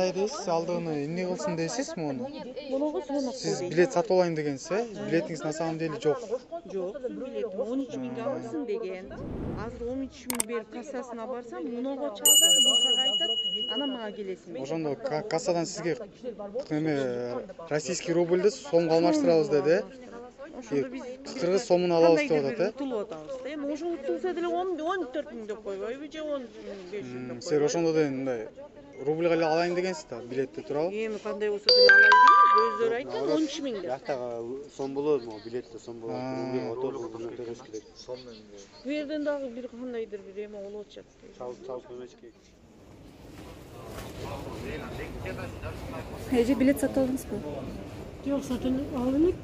кандай дейсиз? Алдыгыны эмне кылсын дейсиз муну? Мунуга сонок. Сиз билет сатып алайын дегенсиз, билетиңиз на самом деле жок. Жок, билетим 13 миңге алсын деген. Азыр 13 миң берип кассасына барсам, мунуга чалдап, бусага айтат, анан мага келесиң. Ошондо кассадан сизге российский рубльды сомго алмаштырабыз деди. Ошондо биз кыргыз сомун алабыз деп атат, утулуп атабыз. Эми ошо утулса деле 14 миң деп койбойбу же 15 миң деп. Силер ошондо да мындай рубльга эле алайын дегенсиз да, билетти туурабы? Эми кандай болсо деле алайын дейбиз, өздөрү айтат 13 миң деп. Жактагы сом болот, могу билетте сом болот. Рубльга отурып төлөш керек. Бу жерден дагы бир кандайдыр бир эме болуп атат. Чалып көмөч керек. Эже билет сатып алдыңызбы? Жок, сатып алып элек.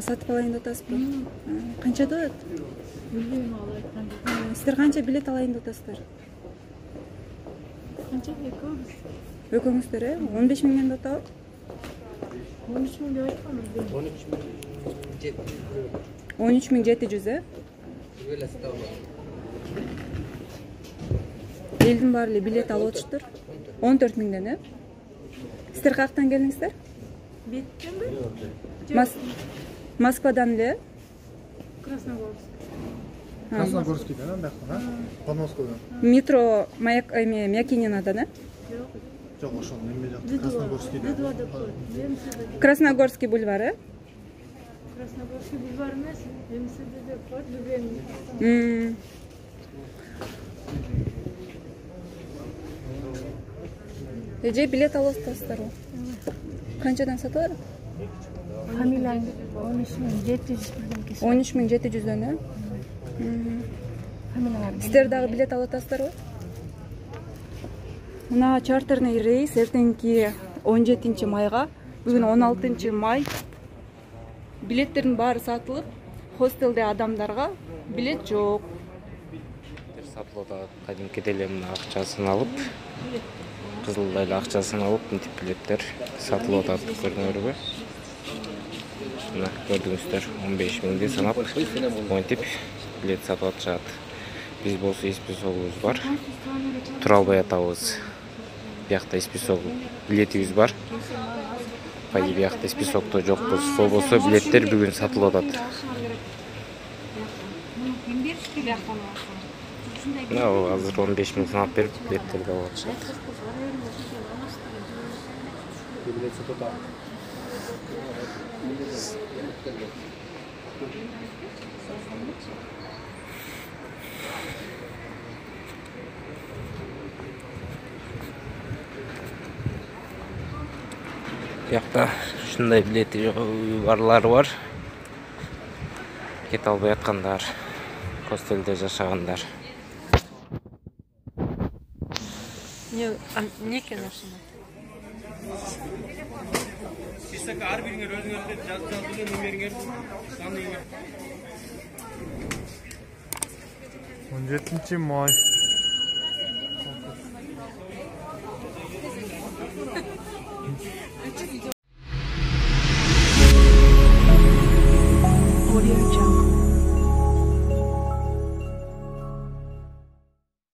Сатып алайын деп атасызбы? Канча деп? Билбейм ал айтканды. Сиздер канча билет алайын деп атасыздар? Канча экөөбүз? Экөөңүздөр 15 миңден деп атабы? 13 миң деп айтканбыз. 13.700 Элдин баары эле билет алып атыштыр. 14 миңден, Сиздер каяктан келдиңиздер? Беттенби? Москвадан эле? Красногорскийден, бияктан, Подмосковьдон. Метро Мякининадан, Жок, ошол неме жакта, Красногорскийден. Красногорский бульвары. Красногорский бульвар эмес, МСД деп коет, билбейм. Эже билет алып атасыздарбы? Канчадан сатып алат? Фамилияң 13.700 билген кеше. 13.700дөн, Сиздер дагы билет алып атасыздарбы? Мына чартерный рейс эртеңки 17 майга, бүгүн 16 май. Билеттердин баары сатылып, хостелде адамдарга билет жок. Сатылып атат, кадимки эле мына акчасын алып, кызыл эле акчасын алып, мынтип билеттер сатылып атат, көрдүңөрбү? Мына көрдүңүздөр, 15 миңди санап, монтип билет сатып атышат. Биз болсо эспесогубуз бар. Тура албай атабыз. Биякта эспесог билетибиз бар. Пайы биякта эспесокто жокпуз. Сол болсо билеттер бүгүн сатылып атат. Мына азыр 15 миң санап берип билеттерди алып атышат. Биякта ушундай билети барлары бар. Кете албай аткандар, хостелде жашагандар. Не экен ошондо? Список ар бириңер өзүңөрдү жазып номериңер, саныңар. 17 май